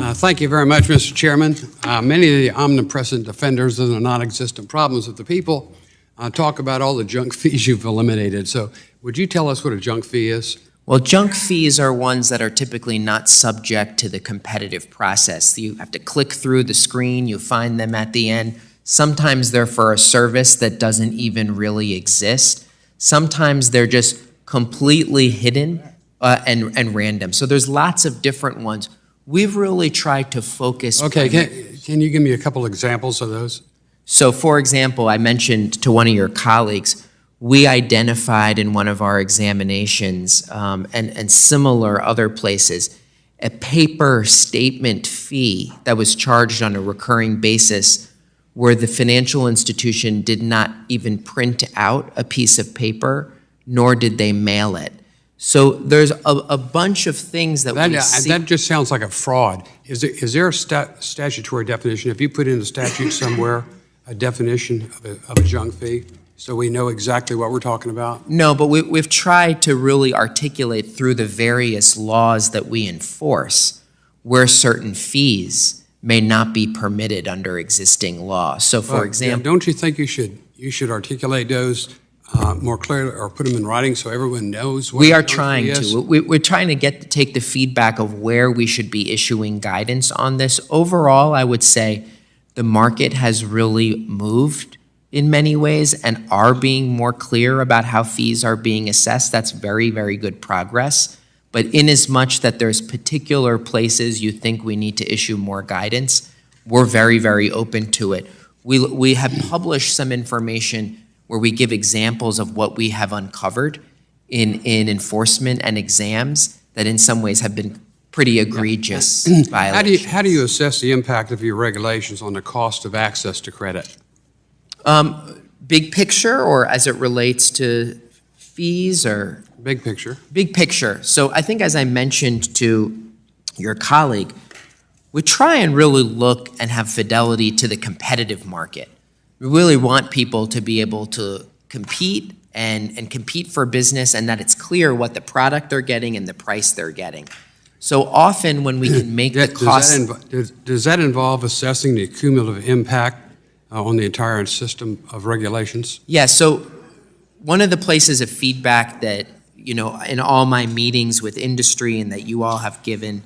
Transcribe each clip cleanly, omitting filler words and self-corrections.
Thank you very much, Mr. Chairman. Many of the omnipresent defenders of the non-existent problems of the people talk about all the junk fees you've eliminated. So would you tell us what a junk fee is? Well, junk fees are ones that are typically not subject to the competitive process. You have to click through the screen, you find them at the end. Sometimes they're for a service that doesn't even really exist. Sometimes they're just completely hidden and random. So there's lots of different ones. We've really tried to focus. Okay, can you give me a couple examples of those? So for example, I mentioned to one of your colleagues, we identified in one of our examinations and similar other places, a paper statement fee that was charged on a recurring basis where the financial institution did not even print out a piece of paper, nor did they mail it. So there's a bunch of things that we see. That just sounds like a fraud. Is there a statutory definition? Have you put in the statute somewhere a definition of a junk fee so we know exactly what we're talking about? No, but we've tried to really articulate through the various laws that we enforce where certain fees may not be permitted under existing law. So for example— Don't you think you should articulate those more clearly, or put them in writing so everyone knows what we are trying to. We're trying to take the feedback of where we should be issuing guidance on this. Overall, I would say the market has really moved in many ways and are being more clear about how fees are being assessed. That's very, very good progress. But in as much that there's particular places you think we need to issue more guidance, we're very, very open to it. We have published some information where we give examples of what we have uncovered in enforcement and exams that in some ways have been pretty egregious violations. How do you assess the impact of your regulations on the cost of access to credit? Big picture, or as it relates to fees, or? Big picture. Big picture. So I think, as I mentioned to your colleague, we try and really look and have fidelity to the competitive market. We really want people to be able to compete and compete for business, and that it's clear what the product they're getting and the price they're getting. So often when we can make the cost— Does that involve assessing the cumulative impact on the entire system of regulations? Yeah, so one of the places of feedback that, you know, in all my meetings with industry and that you all have given,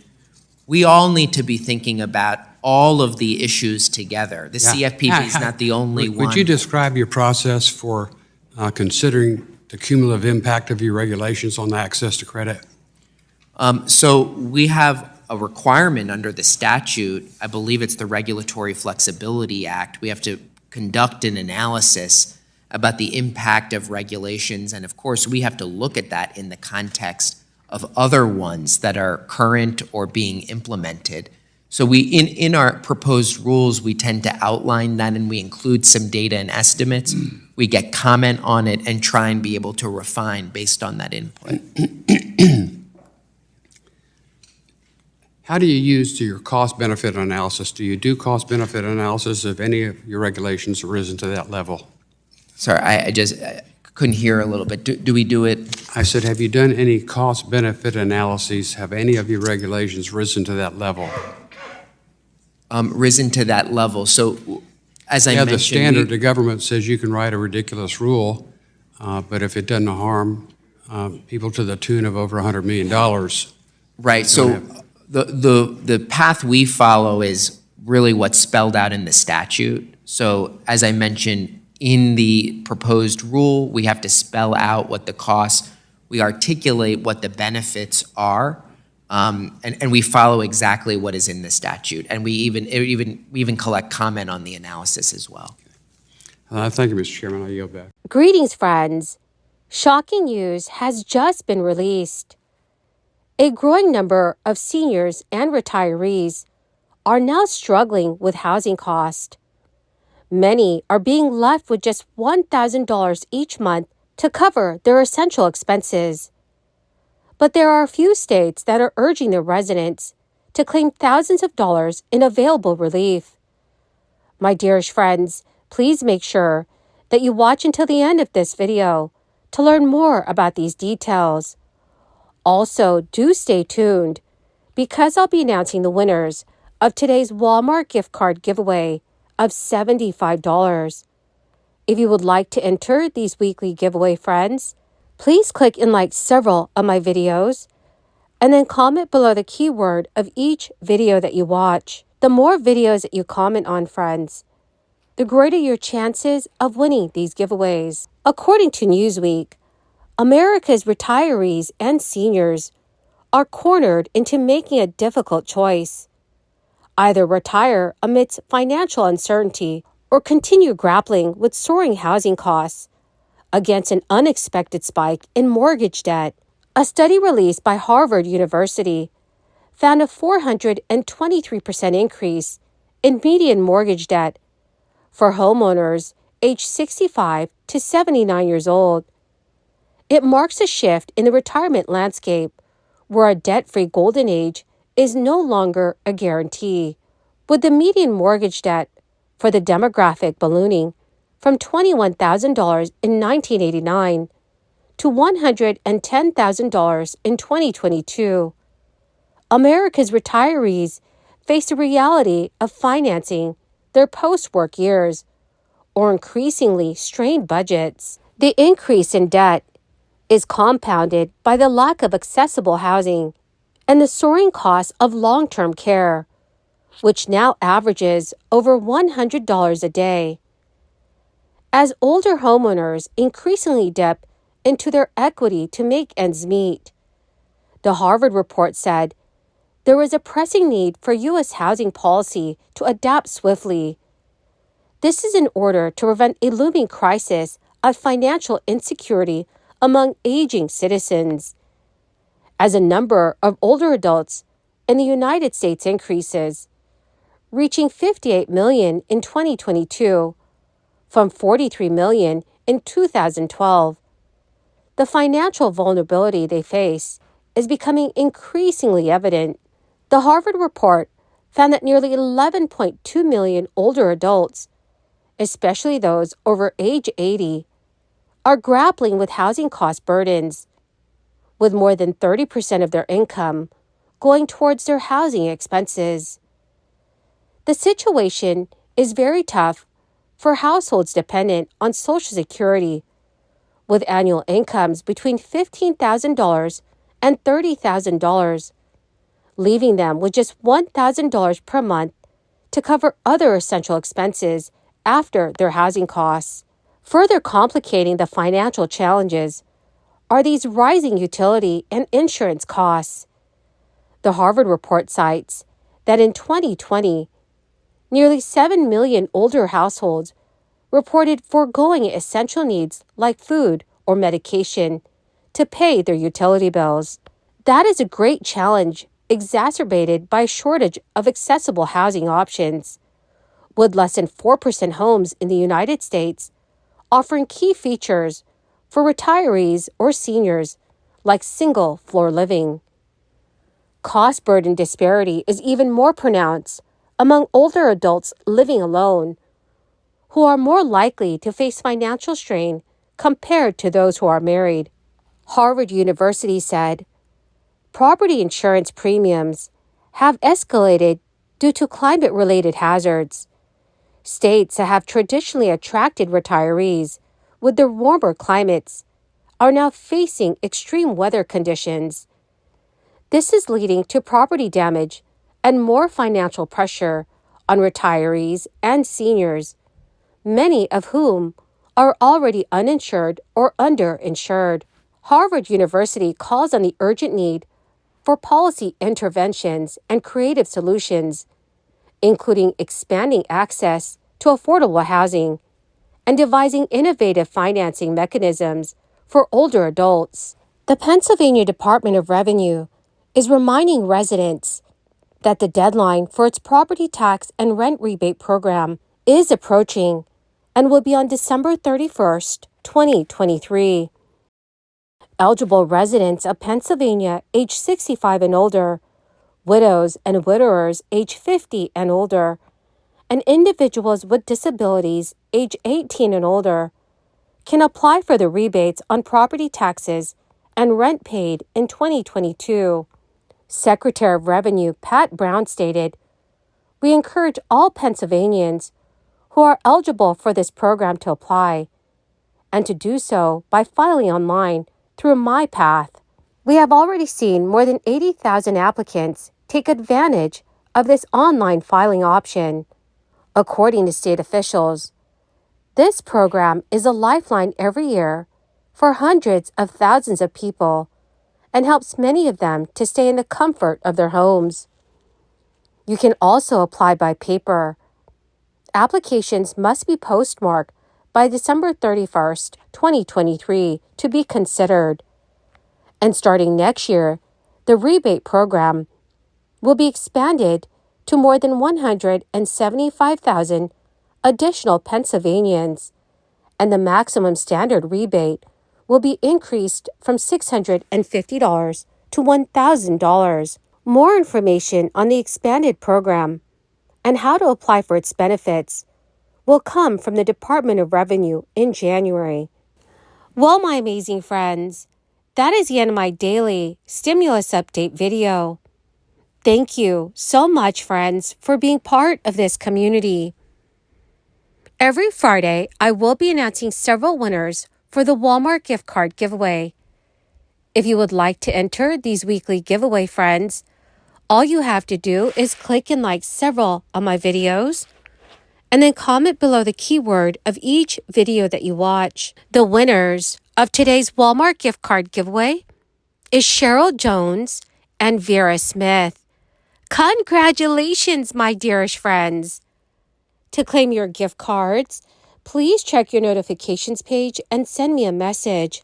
we all need to be thinking about all of the issues together. The CFPB is not the only one. Would you describe your process for considering the cumulative impact of your regulations on the access to credit? So we have a requirement under the statute. I believe it's the Regulatory Flexibility Act. We have to conduct an analysis about the impact of regulations. And of course, we have to look at that in the context of other ones that are current or being implemented. So we, in our proposed rules, we tend to outline that, and we include some data and estimates. We get comment on it and try and be able to refine based on that input. How do you use your cost-benefit analysis? Do you do cost-benefit analysis if any of your regulations have risen to that level? Sorry, I just couldn't hear a little bit. Do we do it? I said, have you done any cost-benefit analyses? Have any of your regulations risen to that level? Risen to that level. So as I mentioned— the standard, the government says you can write a ridiculous rule, but if it doesn't harm people to the tune of over $100 million. Right, so the path we follow is really what's spelled out in the statute. So as I mentioned, in the proposed rule, we have to spell out what the costs, we articulate what the benefits are, and we follow exactly what is in the statute. And we even collect comment on the analysis as well. Thank you, Mr. Chairman. I'll yield back. Greetings, friends. Shocking news has just been released. A growing number of seniors and retirees are now struggling with housing costs. Many are being left with just $1,000 each month to cover their essential expenses. But there are a few states that are urging their residents to claim thousands of dollars in available relief. My dearest friends, please make sure that you watch until the end of this video to learn more about these details. Also, do stay tuned because I'll be announcing the winners of today's Walmart gift card giveaway of $75. If you would like to enter these weekly giveaway friends, please click and like several of my videos and then comment below the keyword of each video that you watch. The more videos that you comment on, friends, the greater your chances of winning these giveaways. According to Newsweek, America's retirees and seniors are cornered into making a difficult choice. Either retire amidst financial uncertainty or continue grappling with soaring housing costs against an unexpected spike in mortgage debt. A study released by Harvard University found a 423% increase in median mortgage debt for homeowners aged 65 to 79 years old. It marks a shift in the retirement landscape where a debt-free golden age is no longer a guarantee, with the median mortgage debt for the demographic ballooning from $21,000 in 1989 to $110,000 in 2022. America's retirees face the reality of financing their post-work years or increasingly strained budgets. The increase in debt is compounded by the lack of accessible housing and the soaring cost of long-term care, which now averages over $100 a day. As older homeowners increasingly dip into their equity to make ends meet, the Harvard report said there is a pressing need for U.S. housing policy to adapt swiftly. This is in order to prevent a looming crisis of financial insecurity among aging citizens. As a number of older adults in the United States increases, reaching 58 million in 2022 from 43 million in 2012, the financial vulnerability they face is becoming increasingly evident. The Harvard report found that nearly 11.2 million older adults, especially those over age 80, are grappling with housing cost burdens, with more than 30% of their income going towards their housing expenses. The situation is very tough for households dependent on Social Security, with annual incomes between $15,000 and $30,000, leaving them with just $1,000 per month to cover other essential expenses after their housing costs. Further complicating the financial challenges are these rising utility and insurance costs. The Harvard report cites that in 2020, nearly 7 million older households reported foregoing essential needs like food or medication to pay their utility bills. That is a great challenge exacerbated by a shortage of accessible housing options, with less than 4% homes in the United States offering key features for retirees or seniors like single-floor living. Cost burden disparity is even more pronounced among older adults living alone, who are more likely to face financial strain compared to those who are married. Harvard University said, property insurance premiums have escalated due to climate-related hazards. States that have traditionally attracted retirees with their warmer climates are now facing extreme weather conditions. This is leading to property damage and more financial pressure on retirees and seniors, many of whom are already uninsured or underinsured. Harvard University calls on the urgent need for policy interventions and creative solutions, including expanding access to affordable housing and devising innovative financing mechanisms for older adults. The Pennsylvania Department of Revenue is reminding residents that the deadline for its property tax and rent rebate program is approaching and will be on December 31st, 2023. Eligible residents of Pennsylvania age 65 and older, widows and widowers age 50 and older, and individuals with disabilities age 18 and older can apply for the rebates on property taxes and rent paid in 2022. Secretary of Revenue Pat Brown stated, We encourage all Pennsylvanians who are eligible for this program to apply, and to do so by filing online through MyPath. We have already seen more than 80,000 applicants take advantage of this online filing option. According to state officials, this program is a lifeline every year for hundreds of thousands of people and helps many of them to stay in the comfort of their homes. You can also apply by paper. Applications must be postmarked by December 31st, 2023 to be considered. And starting next year, the rebate program will be expanded to more than 175,000 additional Pennsylvanians, and the maximum standard rebate will be increased from $650 to $1,000. More information on the expanded program and how to apply for its benefits will come from the Department of Revenue in January. Well, my amazing friends, that is the end of my daily stimulus update video. Thank you so much, friends, for being part of this community. Every Friday, I will be announcing several winners for the Walmart gift card giveaway. If you would like to enter these weekly giveaway, friends, all you have to do is click and like several of my videos, and then comment below the keyword of each video that you watch. The winners of today's Walmart gift card giveaway is Cheryl Jones and Vera Smith. Congratulations, my dearest friends! To claim your gift cards, please check your notifications page and send me a message.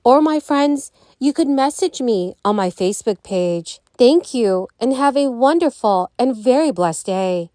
Or, my friends, you could message me on my Facebook page. Thank you and have a wonderful and very blessed day.